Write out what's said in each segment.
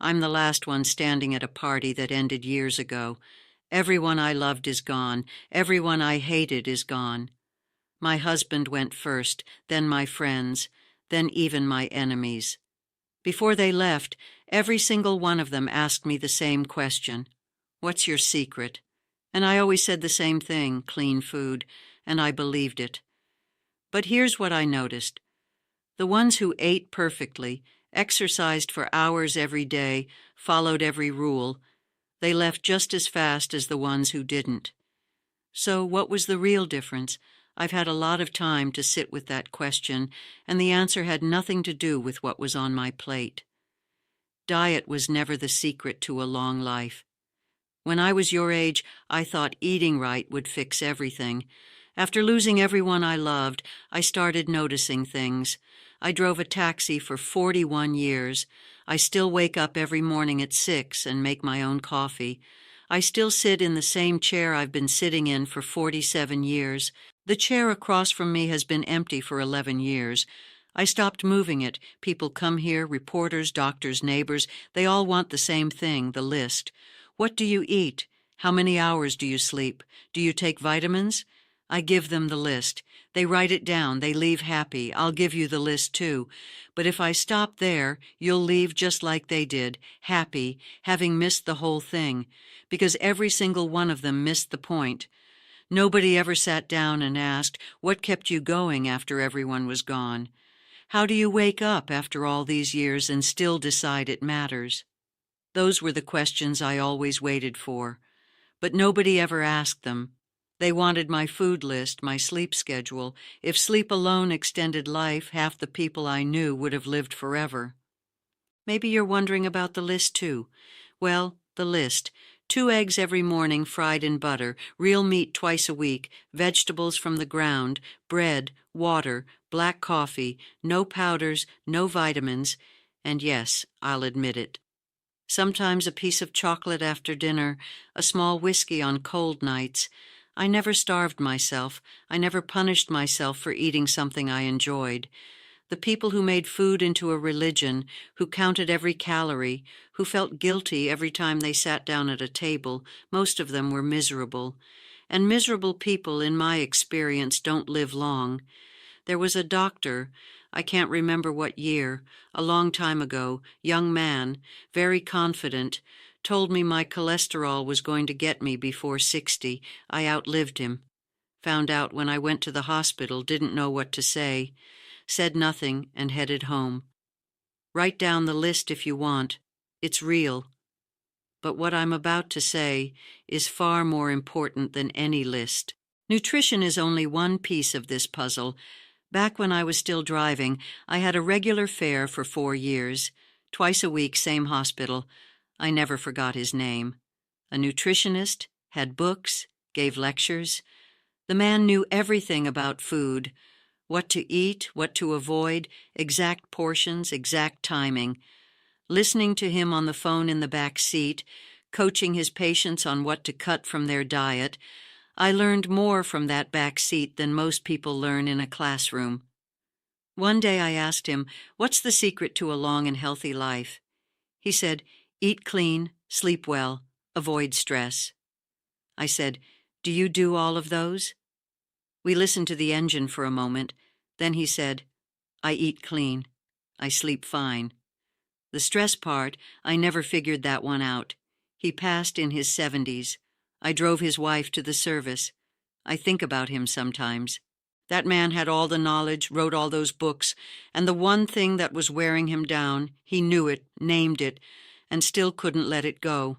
I'm the last one standing at a party that ended years ago. Everyone I loved is gone. Everyone I hated is gone. My husband went first, then my friends, then even my enemies. Before they left, every single one of them asked me the same question. What's your secret? And I always said the same thing, clean food, and I believed it. But here's what I noticed. The ones who ate perfectly, exercised for hours every day, followed every rule, they left just as fast as the ones who didn't. So what was the real difference? I've had a lot of time to sit with that question, and the answer had nothing to do with what was on my plate. Diet was never the secret to a long life. When I was your age, I thought eating right would fix everything. After losing everyone I loved, I started noticing things. I drove a taxi for 41 years. I still wake up every morning at 6 and make my own coffee. I still sit in the same chair I've been sitting in for 47 years. The chair across from me has been empty for 11 years. I stopped moving it. People come here, reporters, doctors, neighbors. They all want the same thing, the list. What do you eat? How many hours do you sleep? Do you take vitamins? I give them the list. They write it down. They leave happy. I'll give you the list too. But if I stop there, you'll leave just like they did, happy, having missed the whole thing, because every single one of them missed the point. Nobody ever sat down and asked, what kept you going after everyone was gone? How do you wake up after all these years and still decide it matters? Those were the questions I always waited for, but nobody ever asked them. They wanted my food list, my sleep schedule. If sleep alone extended life, half the people I knew would have lived forever. Maybe you're wondering about the list too. Well, the list. 2 eggs every morning fried in butter, real meat twice a week, vegetables from the ground, bread, water, black coffee, no powders, no vitamins, and yes, I'll admit it. Sometimes a piece of chocolate after dinner, a small whiskey on cold nights. I never starved myself. I never punished myself for eating something I enjoyed. The people who made food into a religion, who counted every calorie, who felt guilty every time they sat down at a table, most of them were miserable. And miserable people, in my experience, don't live long. There was a doctor, I can't remember what year, a long time ago, young man, very confident, told me my cholesterol was going to get me before 60. I outlived him. Found out when I went to the hospital, didn't know what to say. Said nothing and headed home. Write down the list if you want. It's real. But what I'm about to say is far more important than any list. Nutrition is only one piece of this puzzle. Back when I was still driving, I had a regular fare for 4 years. Twice a week, same hospital. I never forgot his name. A nutritionist, had books, gave lectures. The man knew everything about food. What to eat, what to avoid, exact portions, exact timing. Listening to him on the phone in the back seat, coaching his patients on what to cut from their diet, I learned more from that back seat than most people learn in a classroom. One day I asked him, "What's the secret to a long and healthy life?" He said, "Eat clean, sleep well, avoid stress." I said, "Do you do all of those?" We listened to the engine for a moment. Then he said, "I eat clean. I sleep fine." The stress part, I never figured that one out. He passed in his 70s. I drove his wife to the service. I think about him sometimes. That man had all the knowledge, wrote all those books, and the one thing that was wearing him down, he knew it, named it, and still couldn't let it go.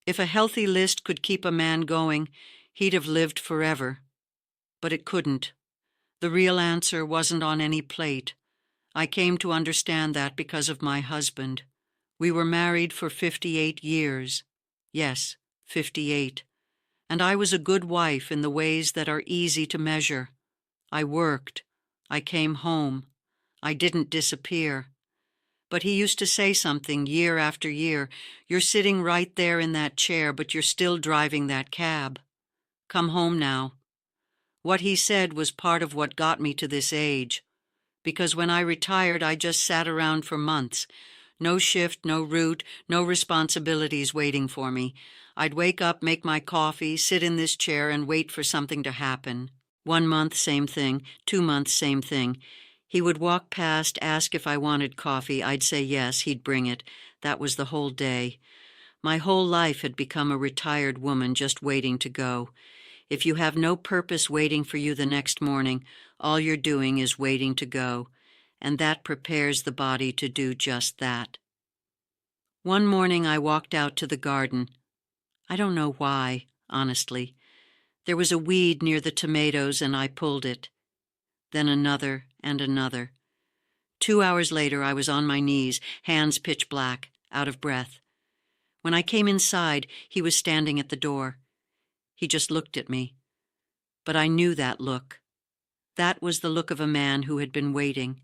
If a healthy list could keep a man going, he'd have lived forever. But it couldn't. The real answer wasn't on any plate. I came to understand that because of my husband. We were married for 58 years. Yes, 58. And I was a good wife in the ways that are easy to measure. I worked. I came home. I didn't disappear. But he used to say something year after year. "You're sitting right there in that chair, but you're still driving that cab. Come home now." What he said was part of what got me to this age. Because when I retired, I just sat around for months. No shift, no route, no responsibilities waiting for me. I'd wake up, make my coffee, sit in this chair, and wait for something to happen. 1 month, same thing. 2 months, same thing. He would walk past, ask if I wanted coffee. I'd say yes, he'd bring it. That was the whole day. My whole life had become a retired woman just waiting to go. If you have no purpose waiting for you the next morning, all you're doing is waiting to go, and that prepares the body to do just that. One morning I walked out to the garden. I don't know why, honestly. There was a weed near the tomatoes and I pulled it. Then another and another. 2 hours later I was on my knees, hands pitch black, out of breath. When I came inside, he was standing at the door. He just looked at me. But I knew that look. That was the look of a man who had been waiting.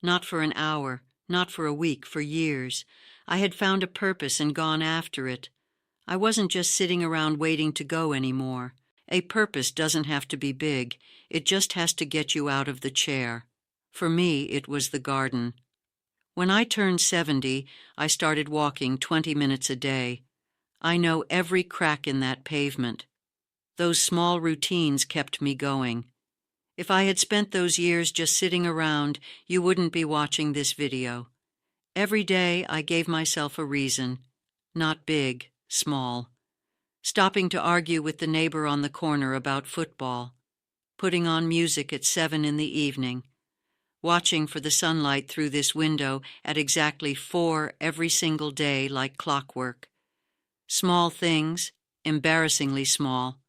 Not for an hour, not for a week, for years. I had found a purpose and gone after it. I wasn't just sitting around waiting to go anymore. A purpose doesn't have to be big. It just has to get you out of the chair. For me, it was the garden. When I turned 70, I started walking 20 minutes a day. I know every crack in that pavement. Those small routines kept me going. If I had spent those years just sitting around, you wouldn't be watching this video. Every day I gave myself a reason. Not big, small. Stopping to argue with the neighbor on the corner about football. Putting on music at 7 in the evening. Watching for the sunlight through this window at exactly 4 every single day like clockwork. Small things, embarrassingly small,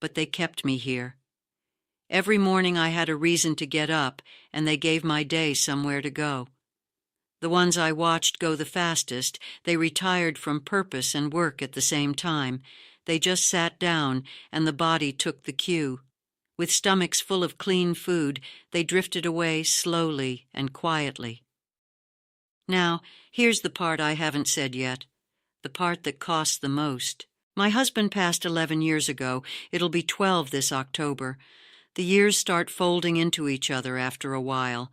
but they kept me here. Every morning I had a reason to get up, and they gave my day somewhere to go. The ones I watched go the fastest, they retired from purpose and work at the same time. They just sat down, and the body took the cue. With stomachs full of clean food, they drifted away slowly and quietly. Now, here's the part I haven't said yet, the part that costs the most. My husband passed 11 years ago. It'll be 12 this October. The years start folding into each other after a while.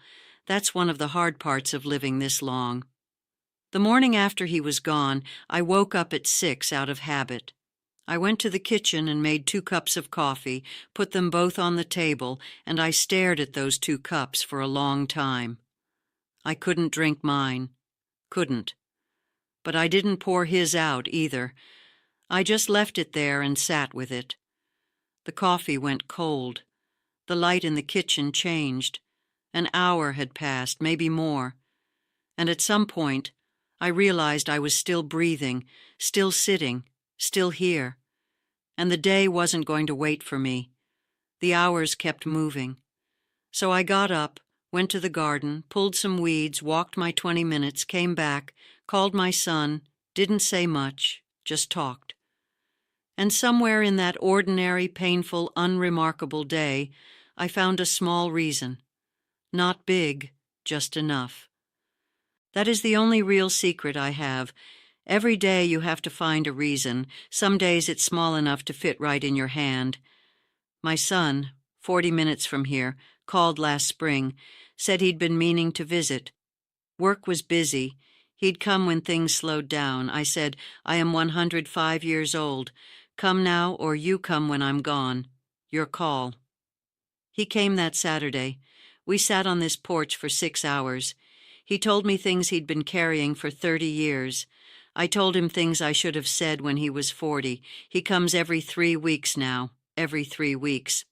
That's one of the hard parts of living this long. The morning after he was gone, I woke up at 6 out of habit. I went to the kitchen and made 2 cups of coffee, put them both on the table, and I stared at those 2 cups for a long time. I couldn't drink mine. Couldn't. But I didn't pour his out either. I just left it there and sat with it. The coffee went cold. The light in the kitchen changed. An hour had passed, maybe more. And at some point, I realized I was still breathing, still sitting, still here. And the day wasn't going to wait for me. The hours kept moving. So I got up, went to the garden, pulled some weeds, walked my 20 minutes, came back, called my son, didn't say much, just talked. And somewhere in that ordinary, painful, unremarkable day, I found a small reason. Not big, just enough. That is the only real secret I have. Every day you have to find a reason. Some days it's small enough to fit right in your hand. My son, 40 minutes from here, called last spring, said he'd been meaning to visit. Work was busy. He'd come when things slowed down. I said, I am 105 years old. Come now or you come when I'm gone. Your call. He came that Saturday. We sat on this porch for 6 hours. He told me things he'd been carrying for 30 years. I told him things I should have said when he was 40. He comes every 3 weeks now, every 3 weeks.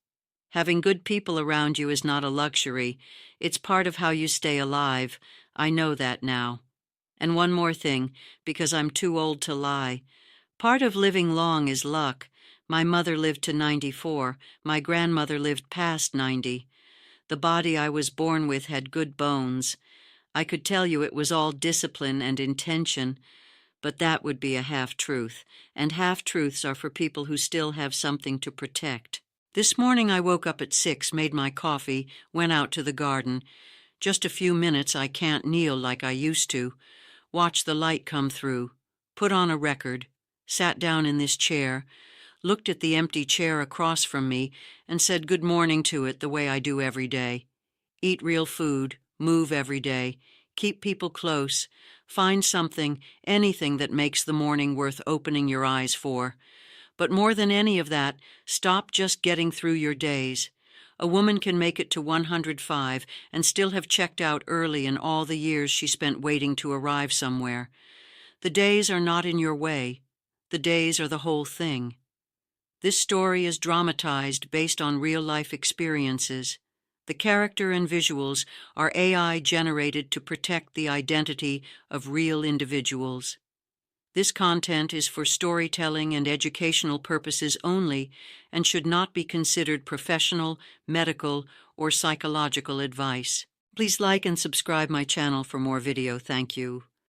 Having good people around you is not a luxury. It's part of how you stay alive. I know that now. And one more thing, because I'm too old to lie. Part of living long is luck. My mother lived to 94. My grandmother lived past 90. The body I was born with had good bones. I could tell you it was all discipline and intention, but that would be a half-truth, and half-truths are for people who still have something to protect. This morning I woke up at 6, made my coffee, went out to the garden. Just a few minutes, I can't kneel like I used to. Watched the light come through, put on a record, sat down in this chair, looked at the empty chair across from me, and said good morning to it the way I do every day. Eat real food, move every day, keep people close, Find something, anything that makes the morning worth opening your eyes for. But more than any of that, stop just getting through your days. A woman can make it to 105 and still have checked out early in all the years she spent waiting to arrive somewhere. The days are not in your way. The days are the whole thing. This story is dramatized based on real-life experiences. The character and visuals are AI generated to protect the identity of real individuals. This content is for storytelling and educational purposes only and should not be considered professional, medical, or psychological advice. Please like and subscribe my channel for more video. Thank you.